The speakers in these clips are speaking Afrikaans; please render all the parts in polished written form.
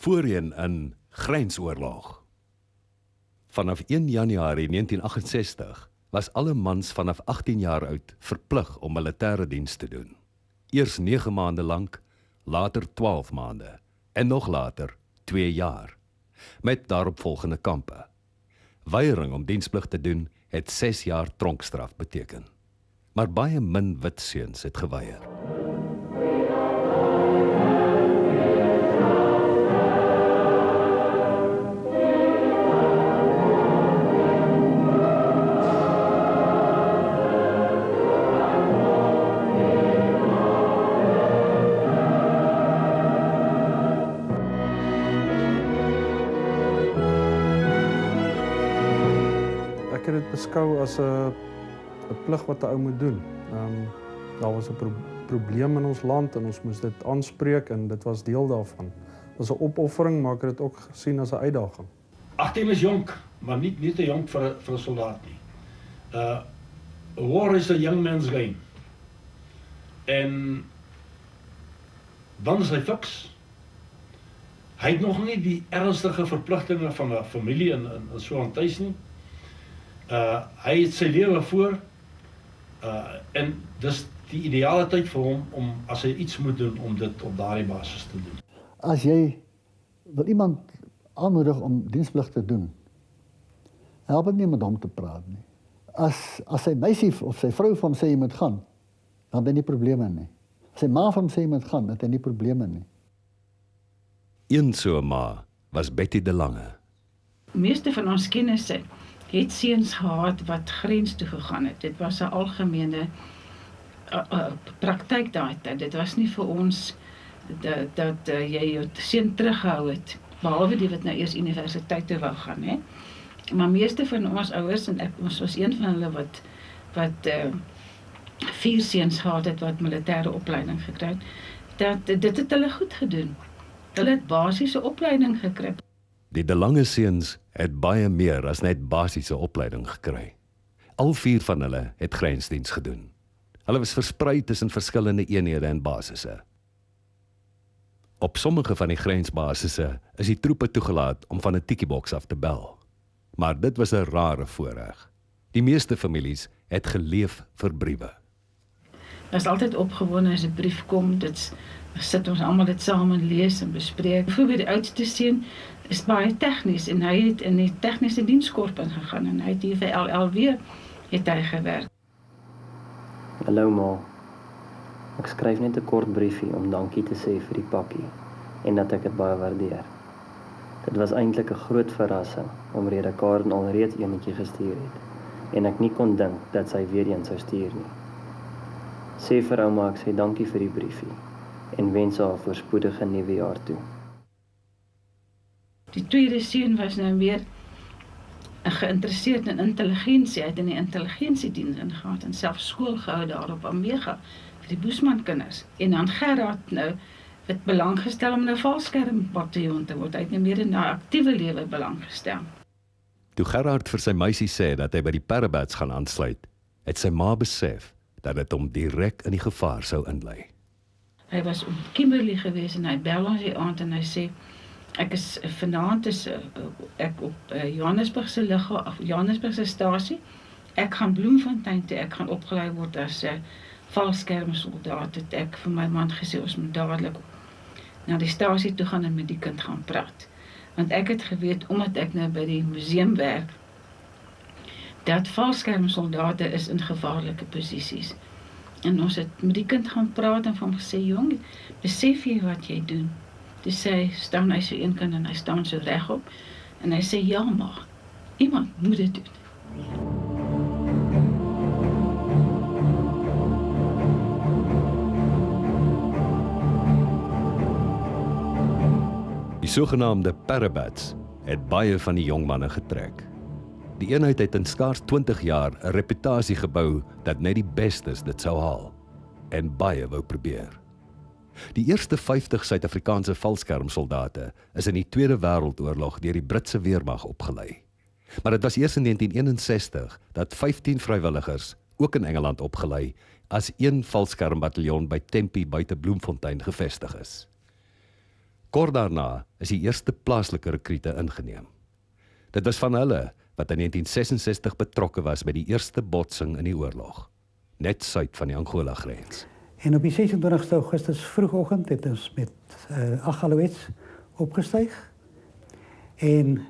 Voorheen in Grensoorlog. Vanaf 1 Januarie 1968 was alle mans vanaf 18 jaar oud verplig om militêre diens te doen. Eers 9 maande lank, later 12 maande en nog later 2 jaar, met daaropvolgende kampe. Weiering om diensplig te doen het 6 jaar tronkstraf beteken. Maar baie min wit seuns het geweier. Ek het dit beskou as 'n plig wat 'n ou moet doen. Daar was 'n probleem in ons land en ons moes dit aanspreek en dit was deel daarvan. Dit was 'n opoffering, maar ek het dit ook gesien as 'n uitdaging. 18 is jonk, maar nie te jonk vir 'n soldaat nie. War is a young man's game. En dan is hy fiks. Hy het nog nie die ernstige verpligtinge van 'n familie en so aan tuis nie. Hy het sy lewe voor en dis die ideale tyd vir hom om as hy iets moet doen om dit op daardie basis te doen. As jy wil iemand aanmoedig om diensplig te doen, help dit nie met hom te praat nie. As sy meisie of sy vrou vir hom sê jy moet gaan, dan het hy nie probleme nie. As sy ma vir hom sê jy moet gaan, dan het hy nie probleme nie. Een so 'n ma was Betty de Lange. Meeste van ons kennisse het seuns gehad wat grens toe gegaan het. Dit was 'n algemene praktyk daai tyd. Dit was nie vir ons dat jy jou seun teruggehou het, behalwe die wat nou eers universiteit toe wou gaan, hè. Maar meeste van ons ouers en ons was een van hulle wat 4 seuns gehad het wat militêre opleiding gekry het. Dit het hulle goed gedoen. Hulle het basiese opleiding gekry. Die De Lange seuns het baie meer as net basiese opleiding gekry. Al 4 van hulle het grensdiens gedoen. Hulle was versprei tussen verskillende eenhede en basisse. Op sommige van die grensbasisse is die troepe toegelaat om van 'n tikkieboks af te bel. Maar dit was 'n rare voorreg. Die meeste families het geleef vir briewe. Is altyd opgewonde as 'n brief kom, sit ons almal dit saam en lees en bespreek. Byvoorbeeld die oudste seun is baie tegnies en hy het in die tegniese dienskorps ingegaan en hy het hier vir LLW het hy gewerk. Hallo ma, ek skryf net 'n kort briefie om dankie te sê vir die pakkie en dat ek dit baie waardeer. Dit was eintlik 'n groot verrassing omrede Karen alreeds eenetjie gestuur het en ek nie kon dink dat sy weer een sou stuur nie. Sê vir ouma ek sê dankie vir die briefie en wens haar 'n voorspoedige nuwe jaar toe. Die tweede seun was nou weer geïnteresseerd in intelligensie. Hy het in die intelligensiediens ingegaan en self skool gehou daar op Amega vir die Boesman kinders. En dan Gerard nou het belang gestel om 'n valskermbataljon te word. Hy het nou meer in 'n aktiewe lewe belang gestel. Toe Gerard vir sy meisie sê dat hy by die Parabats gaan aansluit, het sy ma besef dat dit hom direk in die gevaar sou inlei. Hy was op Kimberley gewees en hy bel ons die aand en hy sê vanaand is ek op Johannesburgse lughawe of Johannesburgse stasie. Ek gaan Bloemfontein toe, ek gaan opgelei word as valskermsoldaat. Het ek vir my man gesê ons moet dadelik na die stasie toe gaan en met die kind gaan praat. Want ek het geweet omdat ek nou by die museum werk dat valskermsoldate is in gevaarlike posisies. En ons het met die kind gaan praat en van hom gesê, jong, besef jy wat jy doen? Toe sê, staan hy so een kind en hy staan so regop. En hy sê, ja maar, iemand moet dit doen. Die sogenaamde Parabats het baie van die jong manne getrek. Die eenheid het in skaars 20 jaar 'n reputasie gebou dat net die bestes dit sou haal. En baie wou probeer. Die eerste 50 Suid-Afrikaanse valskermsoldate is in die Tweede Wêreldoorlog deur die Britse weermag opgelei. Maar dit was eers in 1961 dat 15 vrywilligers, ook in Engeland opgelei, as een valskermbataljon by Tempe buite Bloemfontein gevestig is. Kort daarna is die eerste plaaslike rekruute ingeneem. Dit was van hulle wat in 1966 betrokke was by die eerste botsing in die oorlog, net suid van die Angola-grens. En op die 26 Augustus vroegoggend het ons met 8 Alouettes opgestyg. En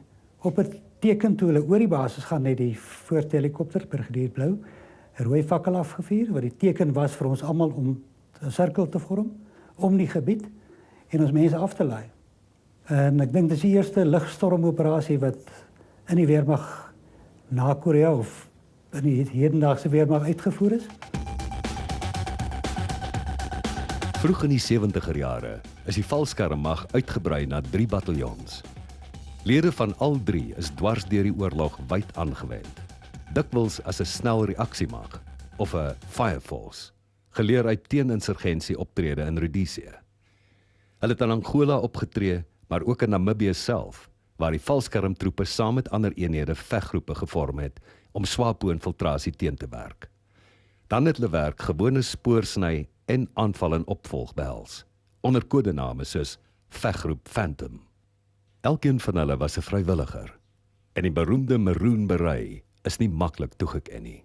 op het teken toe hulle oor die basis gaan, het die voorste helikopter, Brigadier Blou, 'n rooi fakkel afgevuur, wat die teken was vir ons almal om 'n sirkel te vorm om die gebied en ons mense af te laai. En ek dink dis die eerste lugstormoperasie wat in die weermag na Korea of in die hedendaagse weermag uitgevoer is. Vroeg in die 70er jare is die valskermmag uitgebrei na 3 bataljons. Lede van al 3 is dwars deur die oorlog wyd aangewend. Dikwels as 'n snel reaksiemag of 'n fire force, geleer uit teeninsurgensie optrede in Rhodesië. Hulle het in Angola opgetree, maar ook in Namibië self, waar die valskermtroepe saam met ander eenhede veggroepe gevorm het om SWAPO-infiltrasie teen te werk. Dan het hulle werk gewone spoorsny en aanval en opvolg behels, onder kodename soos Veggroep Phantom. Elkeen van hulle was 'n vrywilliger, en die beroemde Maroon Beret is nie maklik toegeken nie.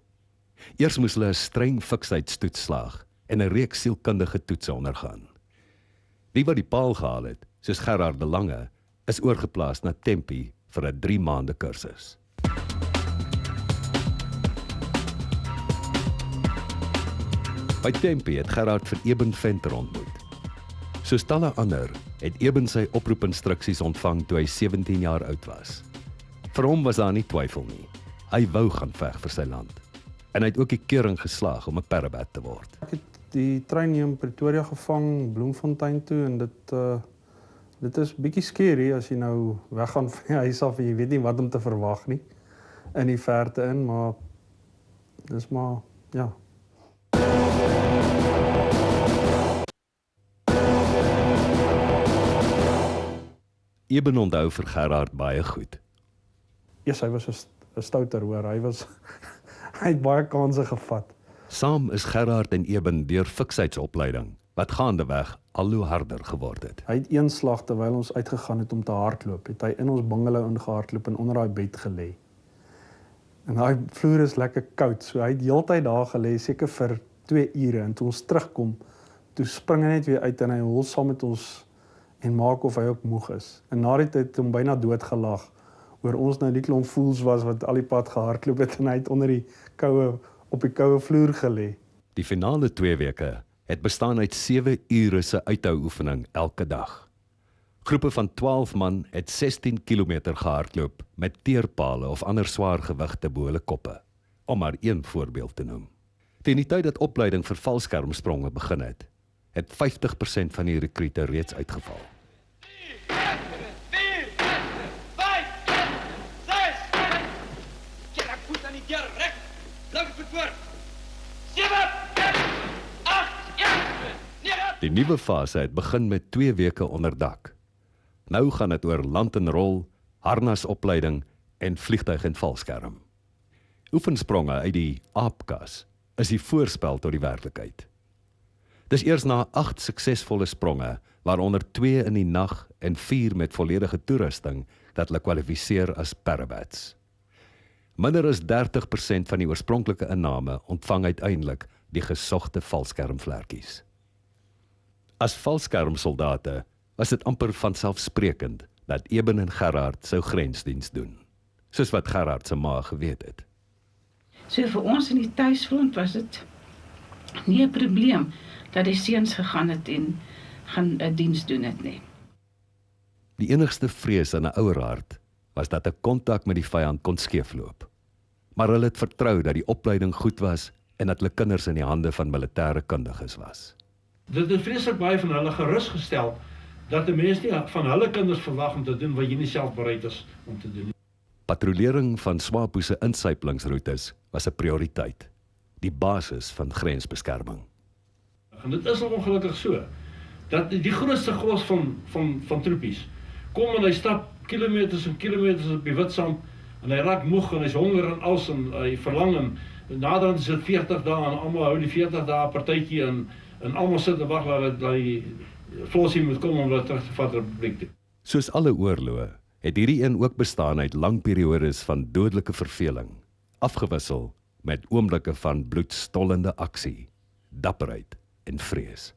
Eers moes hulle 'n streng fiksheidstoets slaag en 'n reeks sielkundige toetse ondergaan. Die wat die paal gehaal het, soos Gerard de Lange, is oorgeplaas na Tempi vir 'n 3 maande kursus. By Tempi het Gerard vir Eben Venter ontmoet. Soos talle ander het Eben sy oproepinstruksies ontvang toe hy 17 jaar oud was. Vir hom was daar nie twyfel nie. Hy wou gaan veg vir sy land. En hy het ook die keuring geslaag om 'n parabat te word. Ek het die trein hier in Pretoria gevang, Bloemfontein toe, en dit is bietjie scary as jy nou weggaan van die huis af en jy weet nie wat om te verwag nie in die verte in, maar dis maar, ja. Eben onthou vir Gerard baie goed. Eers hy was 'n stouter, hoor. Hy het baie kansse gevat. Saam is Gerard en Eben deur fiksheidopleiding wat gaandeweg al hoe harder geword het. Hy het een slag terwyl ons uitgegaan het om te hardloop, het hy in ons bungalow ingehardloop en onder daai bed gelê. En daai vloer is lekker koud, so hy het heeltyd daar gelê, seker vir 2 ure, en toe ons terugkom, toe spring hy net weer uit en hy hol saam met ons en maak of hy ook moeg is. En na die tyd het hom byna doodgelag oor ons nou die klomp fools was wat al die pad gehardloop het en hy het onder die op die koue vloer gelê. Die finale 2 weke het bestaan uit 7 ure se uithou-oefening elke dag. Groepe van 12 man het 16 kilometer gehardloop met teerpale of ander swaar gewigte bo hulle koppe, om maar een voorbeeld te noem. Teen die tyd dat opleiding vir valskermspronge begin het, 50% van die rekruute reeds uitgeval. 4, 5, 6, get a puta ni get rek, lang voor, 7, 8, 9. Die nuwe fase het begin met 2 weke onder dak. Nou gaan dit oor land en rol, harnasopleiding en vliegtuig en valskerm. Oefenspronge uit die aapkas is die voorspel tot die werklikheid. Dis eers na 8 suksesvolle spronge, waaronder 2 in die nag en 4 met volledige toerusting, dat hulle kwalifiseer as parabats. Minder as 30% van die oorspronklike inname ontvang uiteindelik die gesogte valskermvlekkies. As valskermsoldate was dit amper vanselfsprekend dat Eben en Gerard sou grensdiens doen, soos wat Gerard se ma geweet het. So vir ons in die tuisfront was dit nie 'n probleem dat die seuns gegaan het en gaan 'n diens doen het nie. Die enigste vrees in 'n ouer hart was dat 'n kontak met die vyand kon skeefloop. Maar hulle het vertrou dat die opleiding goed was en dat hulle kinders in die hande van militêre kundiges was. Dit het vreeslik baie van hulle gerusgestel dat 'n mens nie van hulle kinders verwag om te doen wat jy nie self bereid is om te doen nie. Patrollering van SWAPO se insyplingsroetes was 'n prioriteit, die basis van grensbeskerming. En dit is ongelukkig so, dat die grootste gros van troepies kom en hy stap kilometers en kilometers op die Witstrand en hy raak moeg en hy's honger en als en hy verlang en naderhand is dit 40 dae en almal hou die 40 dae partytjie en almal sit en wag dat Flossie moet kom om hulle terug te vat republiek toe. Soos alle oorloë het hierdie een ook bestaan uit lang periodes van dodelike verveling, afgewissel met oomblikke van bloedstollende aksie, dapperheid en vrees.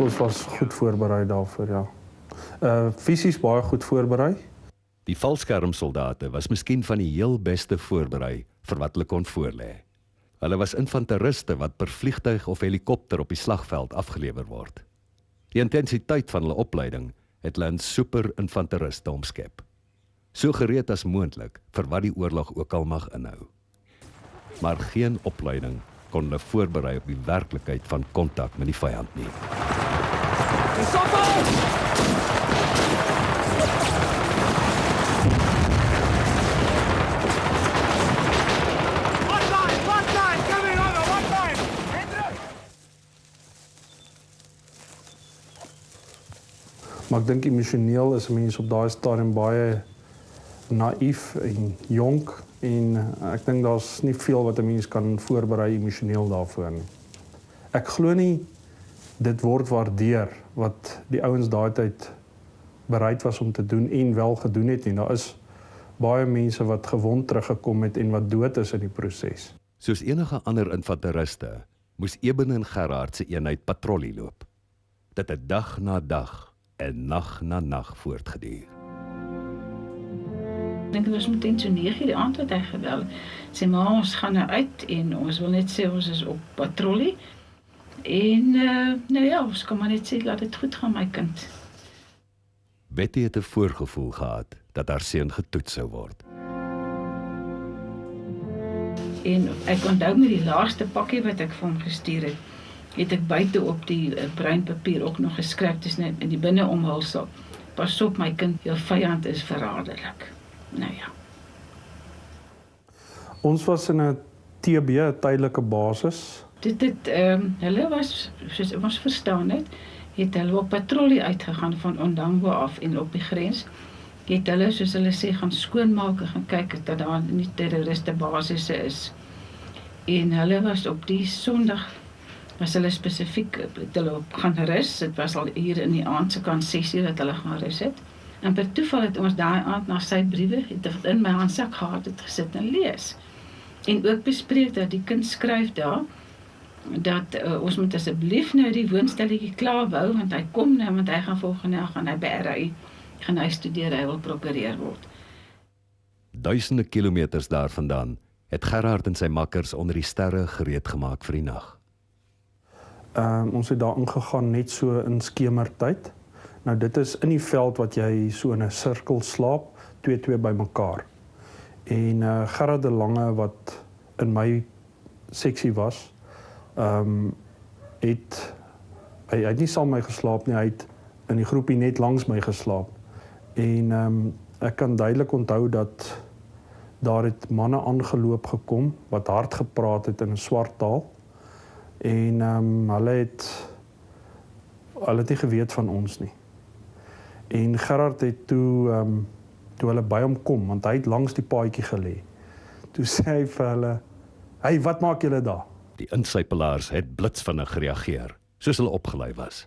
Ons was goed voorberei daarvoor, ja. Fisies baie goed voorberei. Die valskermsoldate was miskien van die heel beste voorberei vir wat hulle kon voorlê. Hulle was infanteriste wat per vliegtuig of helikopter op die slagveld afgelewer word. Die intensiteit van hulle opleiding het hulle in super-infanteriste omskep. So gereed as moontlik vir wat die oorlog ook al mag inhou. Maar geen opleiding kon hulle voorberei op die werklikheid van kontak met die vyand nie. Maar ek dink emosioneel is 'n mens op daai stadium baie naïef en jonk en ek dink daar's nie veel wat 'n mens kan voorberei emosioneel daarvoor nie. Ek glo nie dit word waardeer wat die ouens daai tyd bereid was om te doen en wel gedoen het nie. Daar is baie mense wat gewond teruggekom het en wat dood is in die proses. Soos enige ander infanteriste moes Eben en Gerard se eenheid patrollie loop. Dit het dag na dag en nag na nag voortgeduur. Ek dink dit was omtrent so 9 die aand wat hy gebel. Sê maar ons gaan nou uit en ons wil net sê ons is op patrollie. En nou ja, ons kan maar net sê laat dit goed gaan my kind. Betty het 'n voorgevoel gehad dat haar seun getoets sou word. En ek onthou met die laaste pakkie wat ek vir hom gestuur het ek buite op die bruin papier ook nog geskryf, dis net in die binneomhulsel. Pas op my kind, jou vyand is verraderlik. Nou ja. Ons was in 'n TB, 'n tydelike basis. Hulle was, soos ons verstaan het hulle op patrollie uitgegaan van Ondangwa af en op die grens. Het hulle, soos hulle sê, gaan skoonmaak en gaan kyk dat daar nie terroriste basisse is. En hulle was op die Sondag, was hulle spesifiek, het hulle op gaan rus. Dit was al hier in die aand se kant 6:00 dat hulle gaan rus het. En per toeval het ons daai aand na sy briewe het in my handsak gehad het gesit en lees. En ook bespreek dat die kind skryf daar dat ons moet asseblief nou die woonstelletjie klaar bou want hy kom nou want hy gaan volgende jaar gaan hy by RI gaan hy studeer, hy wil prokureer word. Duisende kilometers daarvandaan het Gerard en sy makkers onder die sterre gereed gemaak vir die nag. Ons het daar ingegaan net so in skemertyd. Nou dit is in die veld wat jy so in 'n sirkel slaap, twee bymekaar. En Gerard de Lange wat in my seksie was, hy het nie saam met my geslaap nie, hy het in die groepie net langs my geslaap. En ek kan duidelik onthou dat daar het manne aangeloop gekom wat hard gepraat het in 'n swart taal. En hulle het nie geweet van ons nie. En Gerard het toe hulle by hom kom, want hy het langs die paadjie gelê. Toe sê hy vir hulle, "Hey, wat maak julle daar?" Die insypelaars het blitsvinnig gereageer, soos hulle opgelei was.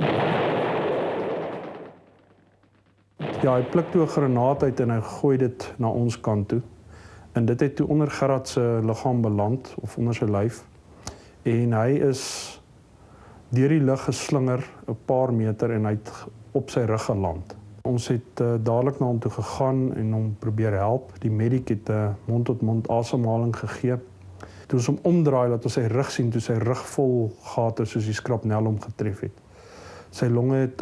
Ja, hy pluk toe 'n granaat uit en hy gooi dit na ons kant toe. En dit het toe onder Gerard se liggaam beland, of onder sy lyf. En hy is deur die lug geslinger 'n paar meter en hy het op sy rug geland. Ons het dadelik na hom toe gegaan en hom probeer help. Die medic het mond-tot-mond asemhaling gegee. Toe ons hom omdraai dat ons sy rug sien, toe sy rug vol gate soos die skrapnel hom getref het. Sy longe het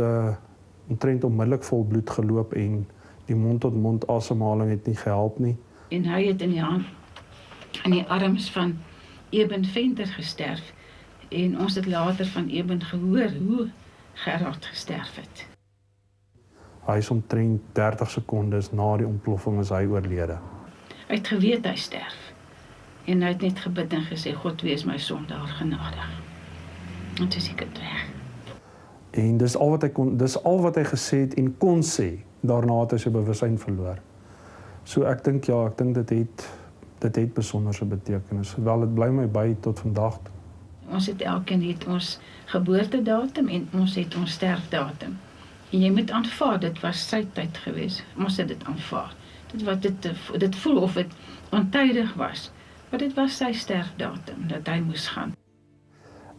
omtrent onmiddellik vol bloed geloop en die mond-tot-mond asemhaling het nie gehelp nie. En hy het in die arms van Eben Venter gesterf. En ons het later van Eben gehoor hoe Gerard gesterf het. Hy is omtrent 30 sekondes na die ontploffing is hy oorlede. Hy het geweet hy sterf. En hy het net gebid en gesê, God wees my sondaar genadig. En toe is die kind weg. En dis al wat hy gesê het en kon sê. Daarna het hy sy bewussyn verloor. So ek dink dit het dit het besonderse betekenis. Wel, dit bly my by tot vandag toe. Ons het elkeen het ons geboortedatum en ons het ons sterfdatum. En jy moet aanvaar, dit was sy tyd gewees. Ons het dit aanvaar. Dit voel of dit ontydig was, maar dit was sy sterfdatum, dat hy moes gaan.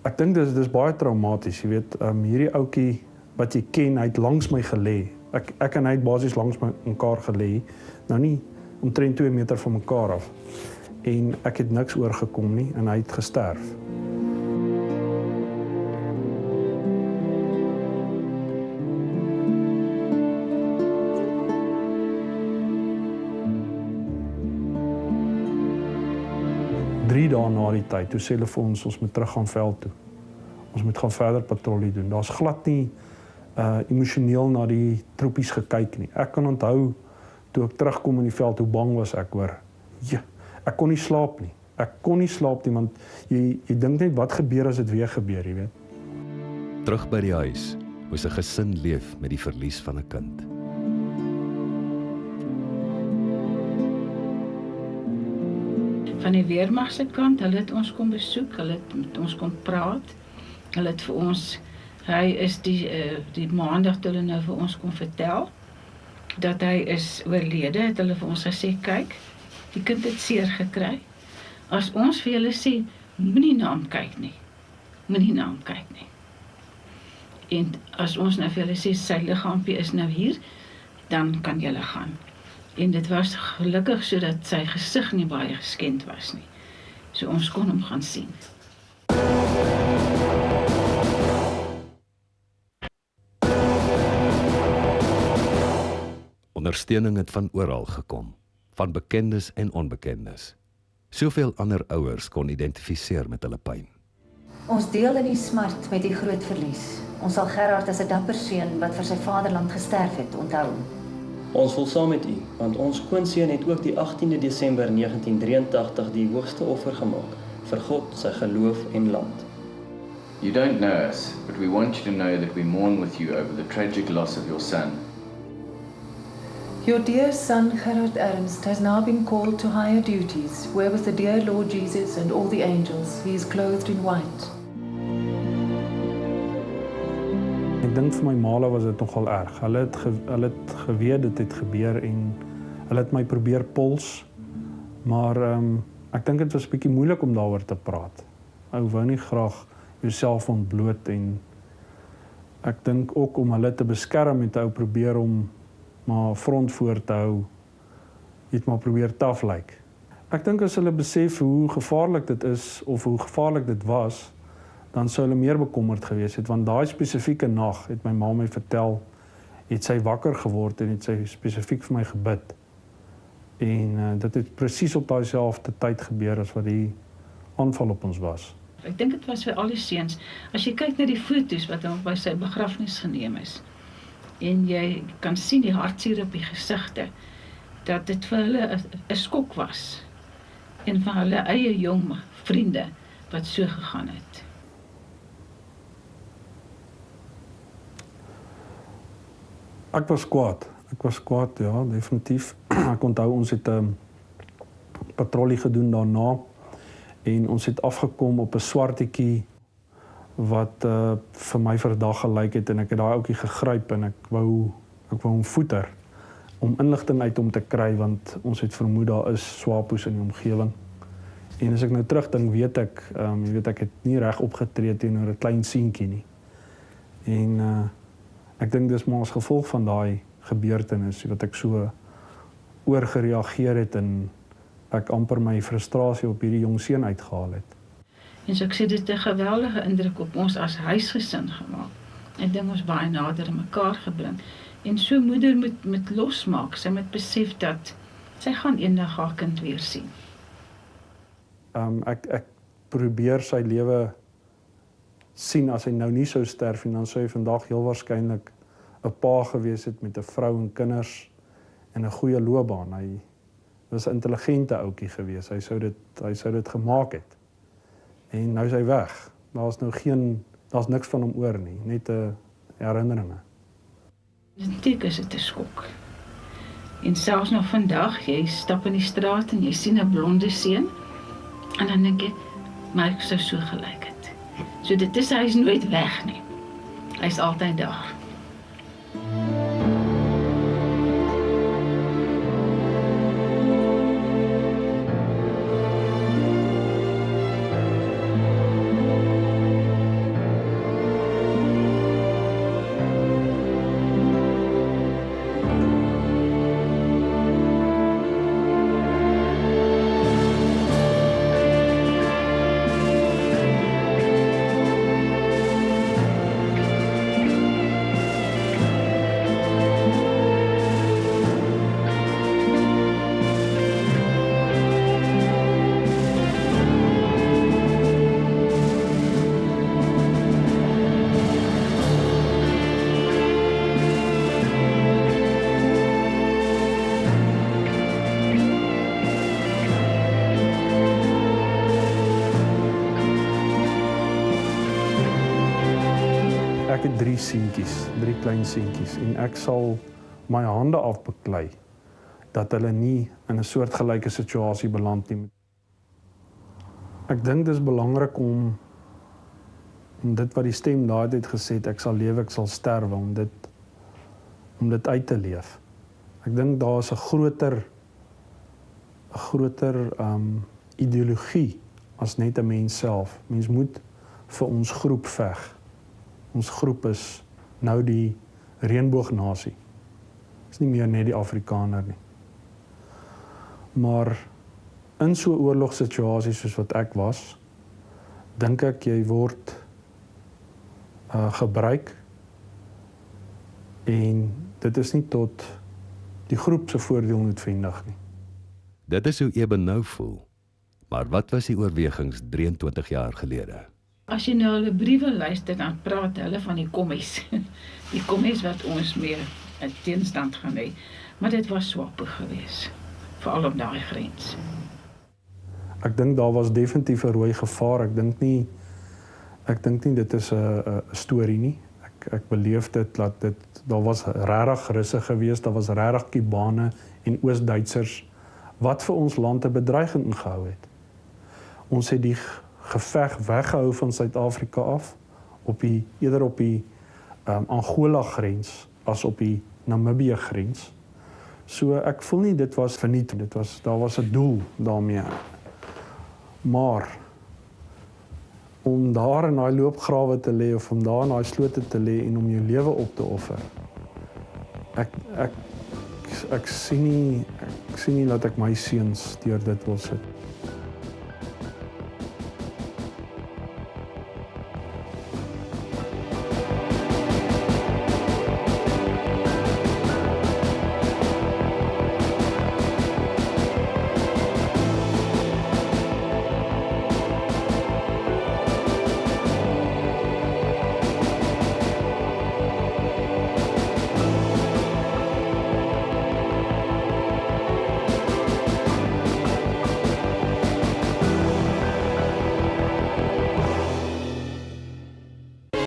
Ek dink dis baie traumaties, jy weet, hierdie ouetjie wat jy ken, hy het langs my gelê. Ek en hy het basies langs mekaar gelê, nou nie omtrent 2 meter van mekaar af. En ek het niks oorgekom nie en hy het gesterf. Drie dae na die tyd, toe sê hulle vir ons moet terug gaan veld toe. Ons moet gaan verder patrollie doen. Daar's glad nie emosioneel na die troepies gekyk nie. Ek kan onthou, toe ek terugkom in die veld, hoe bang was ek hoor. Ja, ek kon nie slaap nie. Ek kon nie slaap nie, want jy dink net, wat gebeur as dit weer gebeur, jy weet. Terug by die huis, moes 'n gesin leef met die verlies van 'n kind. Van die weermag se kant, hulle het ons kom besoek, hulle het met ons kom praat. Hulle het vir ons, hy is die maandag toe hulle nou vir ons kom vertel, dat hy is oorlede, het hulle vir ons gesê, kyk, die kind het seer gekry. As ons vir julle sê, moenie na hom kyk nie. Moenie na hom kyk nie. En as ons nou vir julle sê, sy liggaampie is nou hier, dan kan julle gaan. En dit was gelukkig sodat sy gesig nie baie geskend was nie. So ons kon hom gaan sien. Ondersteuning het van oral gekom, van bekendes en onbekendes. Soveel ander ouers kon identifiseer met hulle pyn. Ons deel in die smart met die groot verlies. Ons sal Gerard as 'n dapper seun wat vir sy vaderland gesterf het, onthou. Ons voel saam met u, want ons skoonseun het ook die 18de Desember 1983 die hoogste offer gemaak vir God, sy geloof en land. You don't know us, but we want you to know that we mourn with you over the tragic loss of your son. Your dear son, Gerard Ernst, has now been called to higher duties, where with the dear Lord Jesus and all the angels, he is clothed in white. Ek dink vir my maale was dit nogal erg. Hulle het geweet dit het gebeur en hulle het my probeer pols, maar ek dink dit was 'n bietjie moeilik om daaroor te praat. Ou wou nie graag jouself ontbloot en ek dink ook om hulle te beskerm het ou probeer om maar front voor te hou, het maar probeer taaf lyk. Ek dink as hulle besef hoe gevaarlik dit is of hoe gevaarlik dit was, dan sou hulle meer bekommerd gewees het, want daai spesifieke nag het my ma my vertel, het sy wakker geword en het sy spesifiek vir my gebid. En dit het presies op daai selfde tyd gebeur as wat die aanval op ons was. Ek dink dit was vir al die seuns. As jy kyk na die foto's wat hom by sy begrafnis geneem is, en jy kan sien die hartseer op die gesigte, dat dit vir hulle 'n skok was. En vir hulle eie jong vriende wat so gegaan het. Ek was kwaad, ja, definitief. Ek onthou ons het 'n patrollie gedoen daarna en ons het afgekom op 'n swartetjie wat vir my verdag gelyk het en ek het daai ouetjie gegryp en ek wou hom voeter om inligting uit hom te kry want ons het vermoed daar is swapos in die omgewing. En as ek nou terugdink, weet ek, jy weet ek het nie reg opgetree teenoor 'n klein seentjie nie. En ek dink dis maar as gevolg van daai gebeurtenis wat ek so oorgereageer het en ek amper my frustrasie op hierdie jong seun uitgehaal het. En so ek sê dit het 'n geweldige indruk op ons as huisgesin gemaak. En ding ons baie nader aan mekaar gebring. En so moeder moet losmaak. Sy moet besef dat sy gaan eendag haar kind weer sien. Ek probeer sy lewe sien as hy nou nie sou sterf en dan sou hy vandag heel waarskynlik 'n pa gewees het met 'n vrou en kinders en 'n goeie loopbaan. Hy was 'n intelligente ouetjie gewees. Hy sou dit gemaak het. En nou is hy weg. Daar's niks van hom oor nie, net herinneringe. Natuurlijk is dit 'n skok. En selfs nog vandag, jy stap in die straat en jy sien 'n blonde seun en dan dink jy, maar ek sou so gelyk het. So dit is, hy is nooit weg nie. Hy is altyd daar. Ek het 3 seentjies, 3 klein seentjies en ek sal my hande afbeklei dat hulle nie in 'n soortgelyke situasie beland nie. Ek dink dis belangrik om dit wat die stem daai tyd gesê het, ek sal lewe, ek sal sterwe, om dit uit te leef. Ek dink daar is 'n groter ideologie as net 'n mens self. Mens moet vir ons groep veg. Ons groep is nou die reënboognasie. Is nie meer net die Afrikaner nie. Maar in so 'n oorlogssituasie soos wat ek was, dink ek jy word gebruik en dit is nie tot die groep se voordeel noodwendig nie. Dit is hoe Eben nou voel. Maar wat was die oorwegings 23 jaar gelede? As jy nou hulle briewe luister, dan praat hulle van die kommies. Die kommies wat ons meer in teenstand gaan hê. Maar dit was swappig geweest, veral op daai grens. Ek dink daar was definitief 'n rooi gevaar. Ek dink nie dit is 'n storie nie. Ek beleef dit dat daar was regtig Russe geweest, daar was regtig Kubane en Oos-Duitsers wat vir ons land 'n bedreiging ingehou het. Ons het die geveg weggehou van Suid-Afrika af, eerder op die Angola grens as op die Namibië grens. So ek voel nie dit was verniet, daar was 'n doel daarmee. Maar om daar in daai loopgrawe te lê of om daar in daai slote te lê en om jou lewe op te offer. Ek sien nie dat ek my seuns deur dit wil sit.